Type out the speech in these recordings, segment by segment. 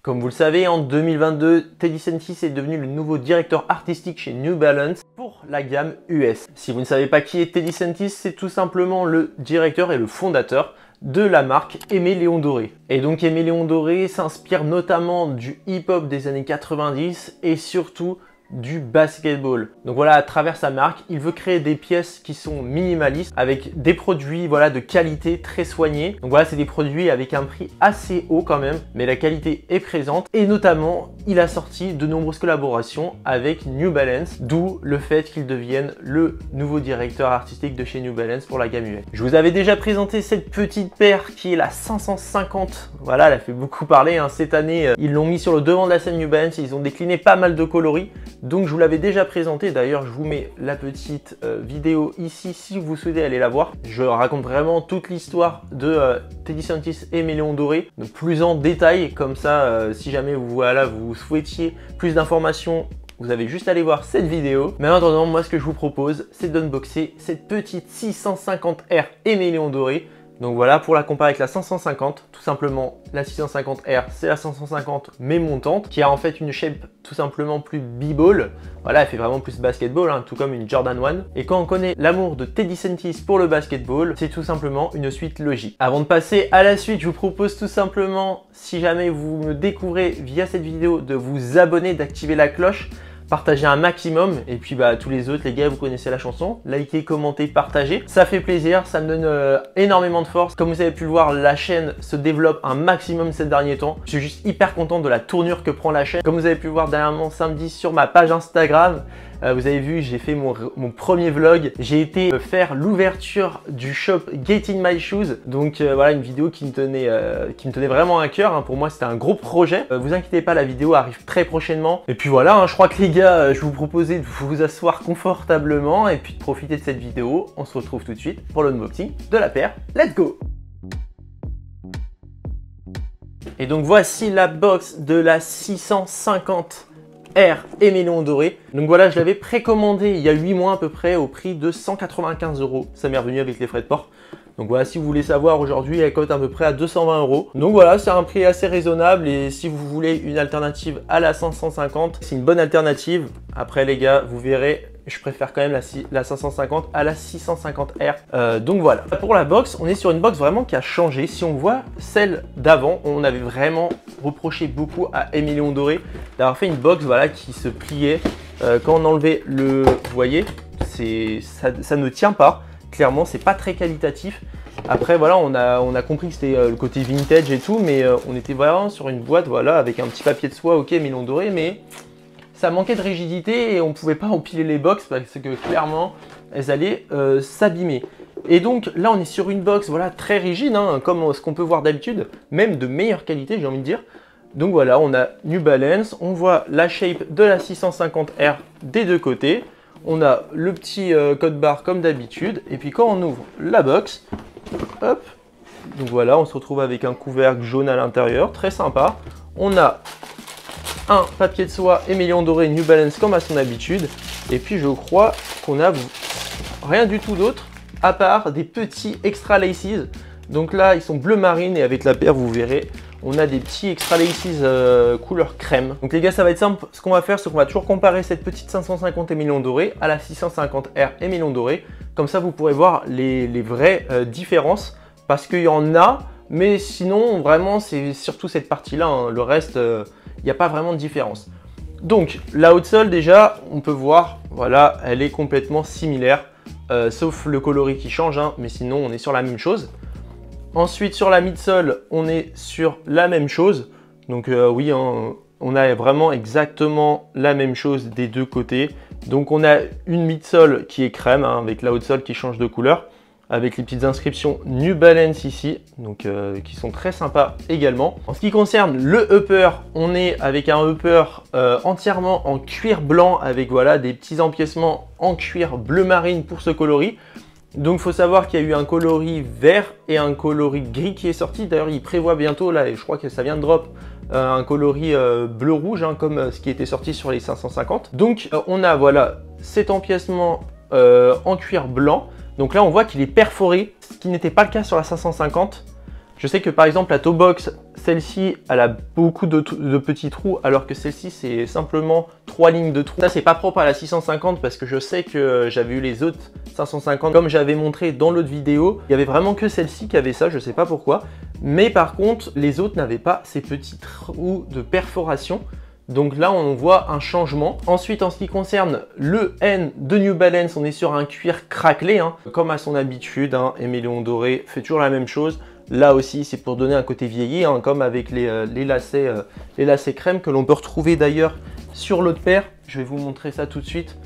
Comme vous le savez, en 2022, Teddy Santis est devenu le nouveau directeur artistique chez New Balance pour la gamme US. Si vous ne savez pas qui est Teddy Santis, c'est tout simplement le directeur et le fondateur de la marque Aimé Léon Doré. Et donc Aimé Léon Doré s'inspire notamment du hip-hop des années 90 et surtout du basketball. Donc voilà, à travers sa marque, il veut créer des pièces qui sont minimalistes avec des produits voilà, de qualité très soignés. Donc voilà, c'est des produits avec un prix assez haut quand même, mais la qualité est présente. Et notamment, il a sorti de nombreuses collaborations avec New Balance, d'où le fait qu'il devienne le nouveau directeur artistique de chez New Balance pour la gamme US. Je vous avais déjà présenté cette petite paire qui est la 550. Voilà, elle a fait beaucoup parler hein. Cette année, ils l'ont mis sur le devant de la scène New Balance et ils ont décliné pas mal de coloris. Donc je vous l'avais déjà présenté, d'ailleurs je vous mets la petite vidéo ici si vous souhaitez aller la voir. Je raconte vraiment toute l'histoire de Teddy Santis et Aimé Léon Doré, donc plus en détail, comme ça si jamais vous souhaitiez plus d'informations, vous avez juste à aller voir cette vidéo. Mais en attendant, moi ce que je vous propose, c'est d'unboxer cette petite 650R Aimé Léon Doré. Donc voilà, pour la comparer avec la 550, tout simplement la 650R c'est la 550 mais montante, qui a en fait une shape tout simplement plus b-ball. Voilà, elle fait vraiment plus basketball, hein, tout comme une Jordan 1. Et quand on connaît l'amour de Teddy Santis pour le basketball, c'est tout simplement une suite logique. Avant de passer à la suite, je vous propose tout simplement, si jamais vous me découvrez via cette vidéo, de vous abonner, d'activer la cloche, partagez un maximum et puis tous les autres les gars, vous connaissez la chanson, likez, commentez, partagez, ça fait plaisir, ça me donne énormément de force. Comme vous avez pu le voir, la chaîne se développe un maximum ces derniers temps. Je suis juste hyper content de la tournure que prend la chaîne. Comme vous avez pu le voir dernièrement samedi sur ma page Instagram, vous avez vu, j'ai fait mon premier vlog. J'ai été faire l'ouverture du shop Get In My Shoes. Donc voilà, une vidéo qui me tenait vraiment à cœur. Hein. Pour moi, c'était un gros projet. Vous inquiétez pas, la vidéo arrive très prochainement. Et puis voilà, hein, je crois que les gars, je vous proposais de vous asseoir confortablement et puis de profiter de cette vidéo. On se retrouve tout de suite pour l'unboxing de la paire. Let's go! Et donc voici la box de la 650 R Aimé Léon Doré. Donc voilà, je l'avais précommandé il y a 8 mois à peu près au prix de 195 €. Ça m'est revenu avec les frais de port. Donc voilà, si vous voulez savoir, aujourd'hui elle cote à peu près à 220 €. Donc voilà, c'est un prix assez raisonnable et si vous voulez une alternative à la 550, c'est une bonne alternative. Après les gars, vous verrez, je préfère quand même la 550 à la 650R. Donc voilà. Pour la box, on est sur une box vraiment qui a changé. Si on voit celle d'avant, on avait vraiment reproché beaucoup à Aimé Léon Doré d'avoir fait une box voilà, qui se pliait. Quand on enlevait le... Vous voyez, ça ne tient pas. Clairement, c'est pas très qualitatif. Après, voilà, on a compris que c'était le côté vintage et tout, mais on était vraiment sur une boîte voilà, avec un petit papier de soie, ok, Aimé Léon Doré, mais ça manquait de rigidité et on pouvait pas empiler les box parce que clairement, elles allaient s'abîmer. Et donc là, on est sur une box voilà, très rigide, hein, comme ce qu'on peut voir d'habitude, même de meilleure qualité, j'ai envie de dire. Donc voilà, on a New Balance, on voit la shape de la 650R des deux côtés. On a le petit code barre comme d'habitude. Et puis quand on ouvre la box, hop, donc voilà, on se retrouve avec un couvercle jaune à l'intérieur, très sympa. On a un papier de soie Aimé Léon Doré New Balance comme à son habitude. Et puis je crois qu'on a rien du tout d'autre à part des petits extra laces. Donc là, ils sont bleu marine et avec la paire, vous verrez, on a des petits extra laces couleur crème. Donc les gars, ça va être simple. Ce qu'on va faire, c'est qu'on va toujours comparer cette petite 550 Aimé Léon Doré à la 650R Aimé Léon Doré. Comme ça, vous pourrez voir les vraies différences parce qu'il y en a, mais sinon, vraiment, c'est surtout cette partie-là. Hein. Le reste, il n'y a pas vraiment de différence. Donc, la outsole, déjà, on peut voir, voilà, elle est complètement similaire, sauf le coloris qui change, hein, mais sinon, on est sur la même chose. Ensuite, sur la midsole, on est sur la même chose. Donc oui, hein, on a vraiment exactement la même chose des deux côtés. Donc on a une midsole qui est crème, hein, avec la outsole qui change de couleur, avec les petites inscriptions New Balance ici, donc qui sont très sympas également. En ce qui concerne le upper, on est avec un upper entièrement en cuir blanc, avec voilà, des petits empiècements en cuir bleu marine pour ce coloris. Donc il faut savoir qu'il y a eu un coloris vert et un coloris gris qui est sorti. D'ailleurs, il prévoit bientôt, là, et je crois que ça vient de drop, un coloris bleu-rouge, hein, comme ce qui était sorti sur les 550. Donc on a voilà cet empiècement en cuir blanc. Donc là, on voit qu'il est perforé, ce qui n'était pas le cas sur la 550. Je sais que par exemple la toe box, celle-ci, elle a beaucoup de petits trous, alors que celle-ci, c'est simplement 3 lignes de trous. Ça, c'est pas propre à la 650 parce que je sais que j'avais eu les autres 550, comme j'avais montré dans l'autre vidéo. Il y avait vraiment que celle-ci qui avait ça, je sais pas pourquoi. Mais par contre, les autres n'avaient pas ces petits trous de perforation. Donc là, on voit un changement. Ensuite, en ce qui concerne le N de New Balance, on est sur un cuir craquelé, hein, comme à son habitude. Hein, Éméléon doré fait toujours la même chose. Là aussi, c'est pour donner un côté vieilli, hein, comme avec les lacets crème que l'on peut retrouver d'ailleurs sur l'autre paire. Je vais vous montrer ça tout de suite.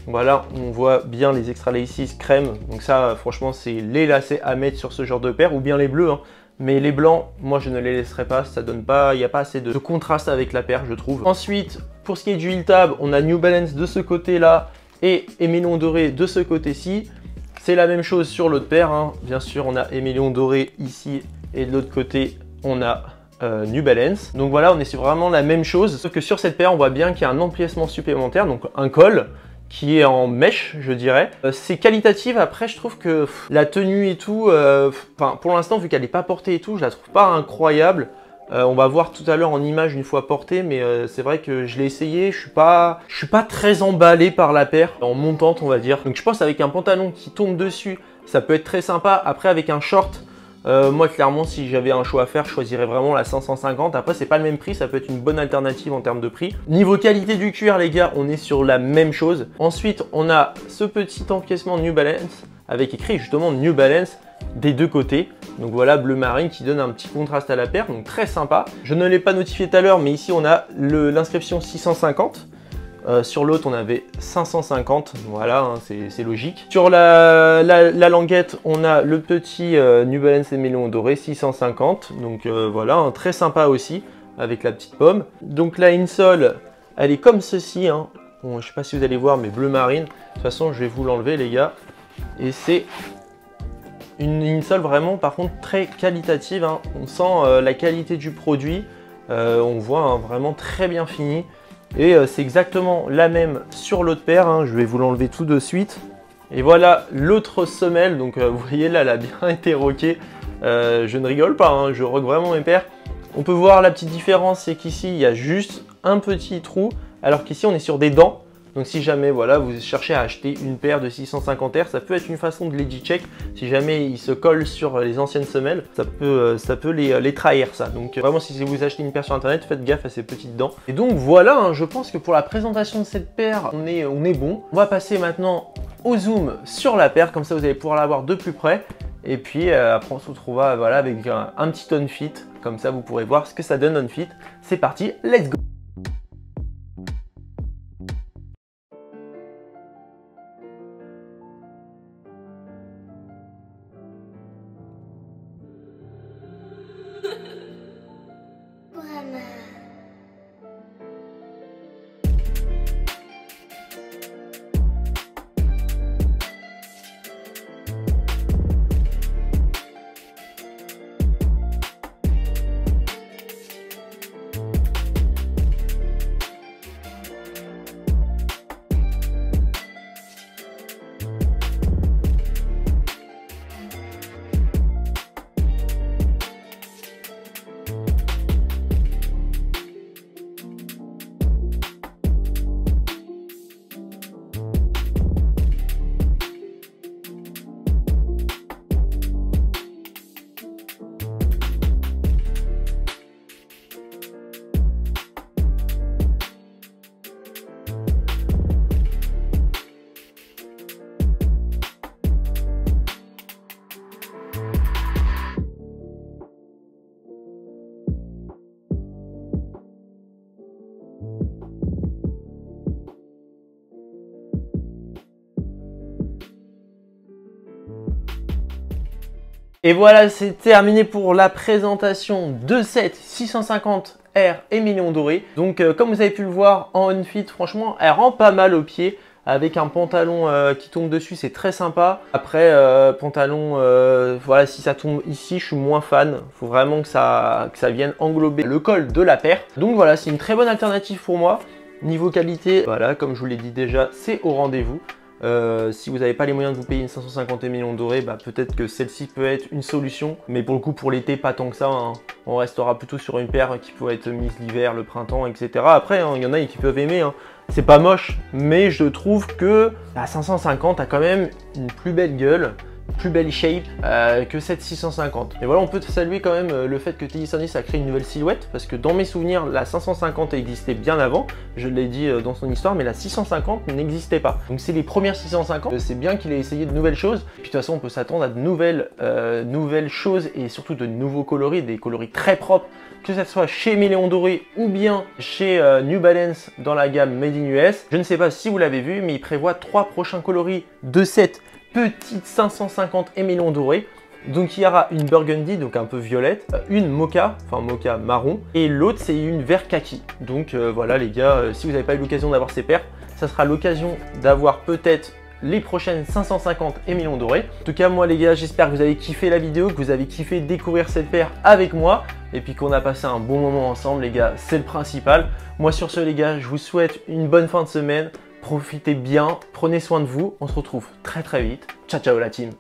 Voilà, on voit bien les Extra Laces crème. Donc ça, franchement, c'est les lacets à mettre sur ce genre de paire, ou bien les bleus. Hein. Mais les blancs, moi je ne les laisserai pas, ça donne pas, il n'y a pas assez de contraste avec la paire, je trouve. Ensuite, pour ce qui est du heel tab, on a New Balance de ce côté-là et Éméléon doré de ce côté-ci. C'est la même chose sur l'autre paire, hein. Bien sûr, on a Éméléon doré ici et de l'autre côté, on a New Balance. Donc voilà, on est sur vraiment la même chose, sauf que sur cette paire, on voit bien qu'il y a un empiècement supplémentaire, donc un col qui est en mèche, je dirais. C'est qualitatif, après je trouve que la tenue et tout, pour l'instant vu qu'elle n'est pas portée et tout, je la trouve pas incroyable. On va voir tout à l'heure en image une fois portée, mais c'est vrai que je l'ai essayé, je suis pas très emballé par la paire, en montante on va dire. Donc je pense avec un pantalon qui tombe dessus, ça peut être très sympa. Après avec un short, moi clairement si j'avais un choix à faire, je choisirais vraiment la 550. Après c'est pas le même prix, ça peut être une bonne alternative en termes de prix. Niveau qualité du cuir les gars, on est sur la même chose. Ensuite on a ce petit encaissement New Balance avec écrit justement New Balance des deux côtés. Donc voilà, bleu marine qui donne un petit contraste à la paire, donc très sympa. Je ne l'ai pas notifié tout à l'heure, mais ici on a l'inscription 650. Sur l'autre, on avait 550, voilà, hein, c'est logique. Sur la languette, on a le petit New Balance Éméléon doré 650, donc voilà, hein, très sympa aussi, avec la petite pomme. Donc la insole, elle est comme ceci, hein. Bon, je sais pas si vous allez voir, mais bleu marine. De toute façon, je vais vous l'enlever, les gars. Et c'est une insole vraiment, par contre, très qualitative, hein. On sent la qualité du produit, on voit hein, vraiment très bien fini. Et c'est exactement la même sur l'autre paire, hein. Je vais vous l'enlever tout de suite. Et voilà l'autre semelle, donc vous voyez là, elle a bien été roquée. Je ne rigole pas, hein, je roque vraiment mes paires. On peut voir la petite différence, c'est qu'ici il y a juste un petit trou, alors qu'ici on est sur des dents. Donc si jamais voilà, vous cherchez à acheter une paire de 650R, ça peut être une façon de les check. Si jamais ils se collent sur les anciennes semelles, ça peut les trahir ça. Donc vraiment si vous achetez une paire sur internet, faites gaffe à ces petites dents. Et donc voilà, hein, je pense que pour la présentation de cette paire, on est bon. On va passer maintenant au zoom sur la paire, comme ça vous allez pouvoir la voir de plus près. Et puis après on se retrouvera voilà, avec un petit on fit, comme ça vous pourrez voir ce que ça donne on fit. C'est parti, let's go! Et voilà, c'est terminé pour la présentation de cette 650R Éméléon doré. Donc comme vous avez pu le voir en on-fit, franchement, elle rend pas mal au pied. Avec un pantalon qui tombe dessus, c'est très sympa. Après, pantalon, voilà, si ça tombe ici, je suis moins fan. Il faut vraiment que ça vienne englober le col de la paire. Donc voilà, c'est une très bonne alternative pour moi. Niveau qualité, voilà, comme je vous l'ai dit déjà, c'est au rendez-vous. Si vous n'avez pas les moyens de vous payer une 550 émélion doré, bah, peut-être que celle-ci peut être une solution. Mais pour le coup, pour l'été, pas tant que ça. Hein. On restera plutôt sur une paire qui pourrait être mise l'hiver, le printemps, etc. Après, hein, il y en a qui peuvent aimer. Hein. C'est pas moche, mais je trouve que la 550 a quand même une plus belle gueule, plus belle shape que cette 650. Et voilà, on peut saluer quand même le fait que Tennis a créé une nouvelle silhouette, parce que dans mes souvenirs, la 550 existait bien avant, je l'ai dit dans son histoire, mais la 650 n'existait pas. Donc c'est les premières 650, c'est bien qu'il ait essayé de nouvelles choses. Puis de toute façon, on peut s'attendre à de nouvelles choses et surtout de nouveaux coloris, des coloris très propres, que ce soit chez Éméléon Doré ou bien chez New Balance dans la gamme Made in US. Je ne sais pas si vous l'avez vu, mais il prévoit 3 prochains coloris de cette petite 550 émélion doré. Donc il y aura une burgundy, donc un peu violette, une mocha, enfin mocha marron, et l'autre c'est une vert kaki. Donc voilà les gars, si vous n'avez pas eu l'occasion d'avoir ces paires, ça sera l'occasion d'avoir peut-être les prochaines 550 émélion doré. En tout cas moi les gars, j'espère que vous avez kiffé la vidéo, que vous avez kiffé découvrir cette paire avec moi, et puis qu'on a passé un bon moment ensemble les gars, c'est le principal. Moi sur ce les gars, je vous souhaite une bonne fin de semaine. Profitez bien, prenez soin de vous, on se retrouve très vite. Ciao ciao la team.